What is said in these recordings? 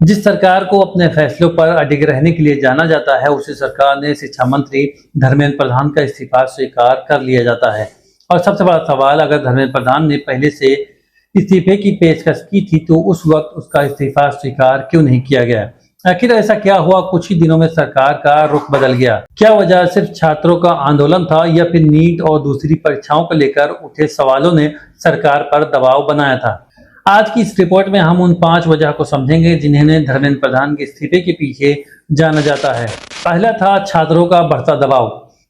जिस सरकार को अपने फैसलों पर अडिग रहने के लिए जाना जाता है, उसी सरकार ने शिक्षा मंत्री धर्मेंद्र प्रधान का इस्तीफा स्वीकार कर लिया जाता है। और सबसे बड़ा सवाल, अगर धर्मेंद्र प्रधान ने पहले से इस्तीफे की पेशकश की थी तो उस वक्त उसका इस्तीफा स्वीकार क्यों नहीं किया गया? आखिर ऐसा क्या हुआ कुछ ही दिनों में सरकार का रुख बदल गया? क्या वजह सिर्फ छात्रों का आंदोलन था या फिर नीट और दूसरी परीक्षाओं को लेकर उठे सवालों ने सरकार पर दबाव बनाया था? आज की इस रिपोर्ट में हम उन 5 वजह को समझेंगे जिन्हें धर्मेंद्र प्रधान के इस्तीफे के पीछे जाना जाता है। पहला था छात्रों का बढ़ता दबाव।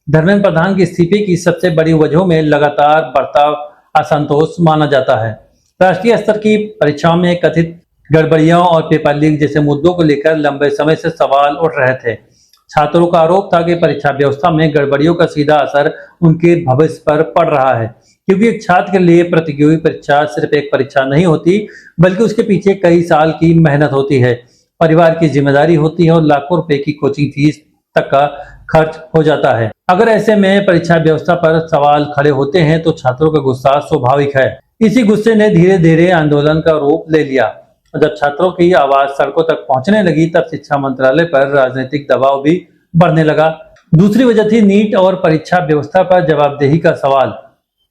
धर्मेंद्र प्रधान के इस्तीफे की सबसे बड़ी वजहों में लगातार बढ़ता असंतोष माना जाता है। राष्ट्रीय स्तर की परीक्षाओं में कथित गड़बड़ियों और पेपर लीक जैसे मुद्दों को लेकर लंबे समय से सवाल उठ रहे थे। छात्रों का आरोप था कि परीक्षा व्यवस्था में गड़बड़ियों का सीधा असर उनके भविष्य पर पड़ रहा है, क्योंकि एक छात्र के लिए प्रतियोगी परीक्षा सिर्फ एक परीक्षा नहीं होती, बल्कि उसके पीछे कई साल की मेहनत होती है, परिवार की जिम्मेदारी होती है और लाखों रुपए की कोचिंग फीस तक का खर्च हो जाता है। अगर ऐसे में परीक्षा व्यवस्था पर सवाल खड़े होते हैं तो छात्रों का गुस्सा स्वाभाविक है। इसी गुस्से ने धीरे धीरे आंदोलन का रूप ले लिया। जब छात्रों की आवाज सड़कों तक पहुंचने लगी तब शिक्षा मंत्रालय पर राजनीतिक दबाव भी बढ़ने लगा। दूसरी वजह थी नीट और परीक्षा व्यवस्था पर जवाबदेही का सवाल।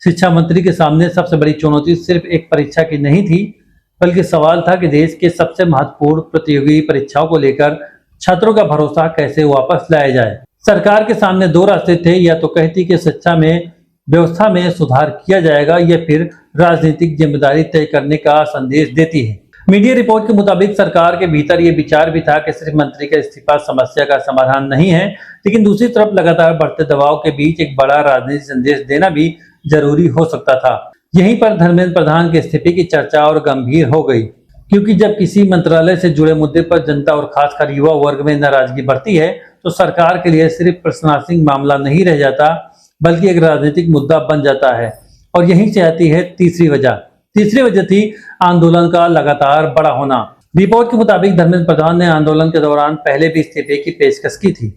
शिक्षा मंत्री के सामने सबसे बड़ी चुनौती सिर्फ एक परीक्षा की नहीं थी, बल्कि सवाल था कि देश के सबसे महत्वपूर्ण प्रतियोगी परीक्षाओं को लेकर छात्रों का भरोसा कैसे वापस लाया जाए। सरकार के सामने दो रास्ते थे, या तो कहती कि शिक्षा में व्यवस्था में सुधार किया जाएगा या फिर राजनीतिक जिम्मेदारी तय करने का संदेश देती है। मीडिया रिपोर्ट के मुताबिक सरकार के भीतर ये विचार भी था कि सिर्फ मंत्री का इस्तीफा समस्या का समाधान नहीं है, लेकिन दूसरी तरफ लगातार बढ़ते दबाव के बीच एक बड़ा राजनीतिक संदेश देना भी जरूरी हो सकता था। यहीं पर धर्मेंद्र प्रधान के इस्तीफे की चर्चा और गंभीर हो गई, क्योंकि जब किसी मंत्रालय से जुड़े मुद्दे पर जनता और खासकर युवा वर्ग में नाराजगी बढ़ती है तो सरकार के लिए सिर्फ प्रशासनिक मामला नहीं रह जाता, बल्कि एक राजनीतिक मुद्दा बन जाता है। और यहीं से आती है तीसरी वजह थी आंदोलन का लगातार बड़ा होना। रिपोर्ट के मुताबिक धर्मेंद्र प्रधान ने आंदोलन के दौरान पहले भी इस्तीफे की पेशकश की थी,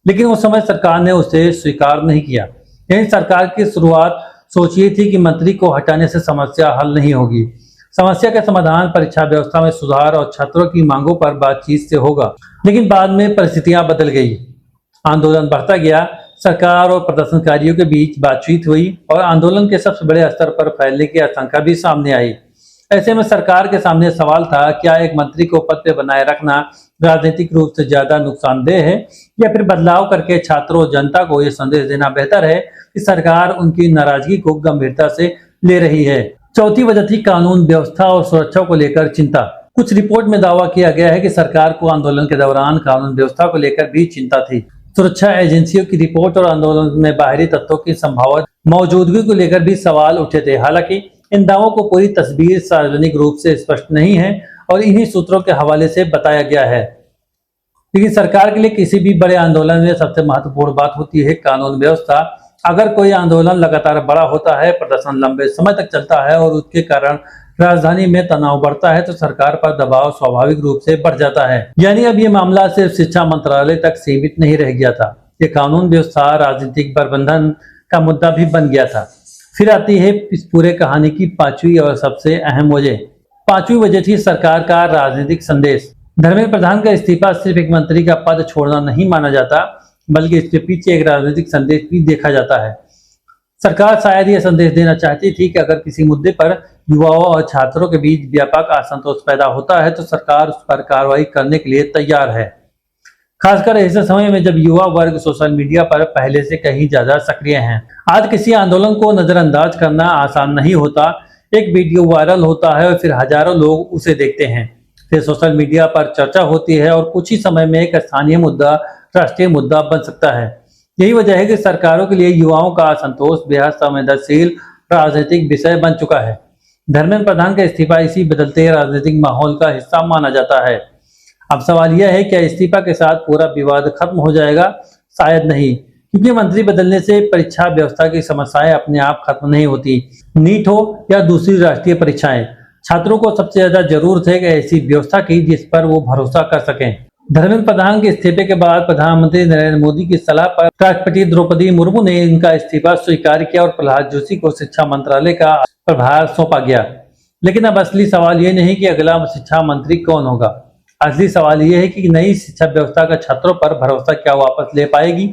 लेकिन उस समय सरकार ने उसे स्वीकार नहीं किया। यही सरकार की शुरुआत सोच ये थी कि मंत्री को हटाने से समस्या हल नहीं होगी। समस्या का समाधान परीक्षा व्यवस्था में सुधार और छात्रों की मांगों पर बातचीत से होगा। लेकिन बाद में परिस्थितियां बदल गई, आंदोलन बढ़ता गया, सरकार और प्रदर्शनकारियों के बीच बातचीत हुई और आंदोलन के सबसे बड़े स्तर पर फैलने की आशंका भी सामने आई। ऐसे में सरकार के सामने सवाल था, क्या एक मंत्री को पद पर बनाए रखना राजनीतिक रूप से ज्यादा नुकसानदेह है या फिर बदलाव करके छात्रों और जनता को यह संदेश देना बेहतर है कि सरकार उनकी नाराजगी को गंभीरता से ले रही है। चौथी वजह थी कानून व्यवस्था और सुरक्षा को लेकर चिंता। कुछ रिपोर्ट में दावा किया गया है कि सरकार को आंदोलन के दौरान कानून व्यवस्था को लेकर भी चिंता थी। सुरक्षा एजेंसियों की रिपोर्ट और आंदोलन में बाहरी तत्वों की संभावित मौजूदगी को लेकर भी सवाल उठे थे। हालांकि इन दावों को पूरी तस्वीर सार्वजनिक रूप से स्पष्ट नहीं है और इन्हीं सूत्रों के हवाले से बताया गया है। लेकिन सरकार के लिए किसी भी बड़े आंदोलन में सबसे महत्वपूर्ण बात होती है कानून व्यवस्था। अगर कोई आंदोलन लगातार बड़ा होता है, प्रदर्शन लंबे समय तक चलता है और उसके कारण राजधानी में तनाव बढ़ता है तो सरकार पर दबाव स्वाभाविक रूप से बढ़ जाता है। यानी अब ये मामला सिर्फ शिक्षा मंत्रालय तक सीमित नहीं रह गया था, ये कानून व्यवस्था राजनीतिक प्रबंधन का मुद्दा भी बन गया था। फिर आती है इस पूरे कहानी की पांचवी और सबसे अहम वजह। पांचवी वजह थी सरकार का राजनीतिक संदेश। धर्मेंद्र प्रधान का इस्तीफा सिर्फ एक मंत्री का पद छोड़ना नहीं माना जाता, बल्कि इसके पीछे एक राजनीतिक संदेश भी देखा जाता है। सरकार शायद यह संदेश देना चाहती थी कि अगर किसी मुद्दे पर युवाओं और छात्रों के बीच व्यापक असंतोष पैदा होता है तो सरकार उस पर कार्रवाई करने के लिए तैयार है। खासकर ऐसे समय में जब युवा वर्ग सोशल मीडिया पर पहले से कहीं ज्यादा सक्रिय हैं। आज किसी आंदोलन को नजरअंदाज करना आसान नहीं होता। एक वीडियो वायरल होता है और फिर हजारों लोग उसे देखते हैं, फिर सोशल मीडिया पर चर्चा होती है और कुछ ही समय में एक स्थानीय मुद्दा राष्ट्रीय मुद्दा बन सकता है। यही वजह है कि सरकारों के लिए युवाओं का असंतोष बेहद संवेदनशील राजनीतिक विषय बन चुका है। धर्मेंद्र प्रधान का इस्तीफा इसी बदलते राजनीतिक माहौल का हिस्सा माना जाता है। अब सवाल यह है, क्या इस्तीफा के साथ पूरा विवाद खत्म हो जाएगा? शायद नहीं, क्योंकि मंत्री बदलने से परीक्षा व्यवस्था की समस्याएं अपने आप खत्म नहीं होती। नीट हो या दूसरी राष्ट्रीय परीक्षाएं, छात्रों को सबसे ज्यादा जरूरत है कि ऐसी व्यवस्था की जिस पर वो भरोसा कर सकें। धर्मेंद्र प्रधान के इस्तीफे के बाद प्रधानमंत्री नरेंद्र मोदी की सलाह पर राष्ट्रपति द्रौपदी मुर्मू ने इनका इस्तीफा स्वीकार किया और प्रहलाद जोशी को शिक्षा मंत्रालय का प्रभार सौंपा गया। लेकिन अब असली सवाल ये नहीं कि अगला शिक्षा मंत्री कौन होगा, असली सवाल ये है कि नई शिक्षा व्यवस्था का छात्रों पर भरोसा क्या वापस ले पाएगी,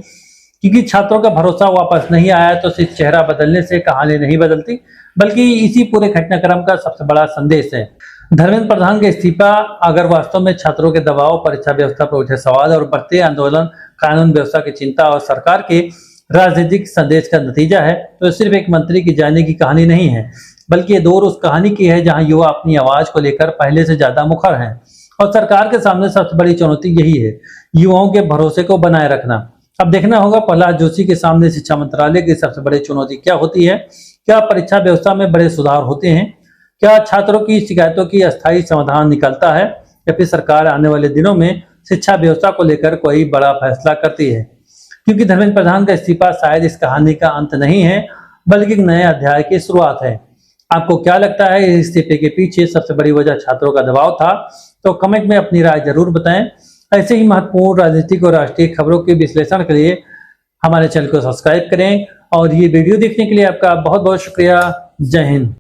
क्योंकि छात्रों का भरोसा वापस नहीं आया तो सिर्फ चेहरा बदलने से कहानी नहीं बदलती, बल्कि इसी पूरे घटनाक्रम का सबसे बड़ा संदेश है। धर्मेंद्र प्रधान का इस्तीफा अगर वास्तव में छात्रों के दबाव, परीक्षा व्यवस्था पर उठे सवाल और बढ़ते आंदोलन, कानून व्यवस्था की चिंता और सरकार के राजनीतिक संदेश का नतीजा है, तो सिर्फ एक मंत्री की जाने की कहानी नहीं है, बल्कि ये दौर उस कहानी की है जहां युवा अपनी आवाज को लेकर पहले से ज्यादा मुखर हैं। और सरकार के सामने सबसे बड़ी चुनौती यही है, युवाओं के भरोसे को बनाए रखना। अब देखना होगा प्रहलाद जोशी के सामने शिक्षा मंत्रालय की सबसे बड़ी चुनौती क्या होती है। क्या परीक्षा व्यवस्था में बड़े सुधार होते हैं? क्या छात्रों की शिकायतों की अस्थायी समाधान निकलता है, या फिर सरकार आने वाले दिनों में शिक्षा व्यवस्था को लेकर कोई बड़ा फैसला करती है? क्योंकि धर्मेंद्र प्रधान का इस्तीफा शायद इस कहानी का अंत नहीं है, बल्कि एक नए अध्याय की शुरुआत है। आपको क्या लगता है, इस इस्तीफे के पीछे सबसे बड़ी वजह छात्रों का दबाव था? तो कमेंट में अपनी राय जरूर बताएं। ऐसे ही महत्वपूर्ण राजनीतिक और राष्ट्रीय खबरों के विश्लेषण के लिए हमारे चैनल को सब्सक्राइब करें, और ये वीडियो देखने के लिए आपका बहुत बहुत शुक्रिया। जय हिंद।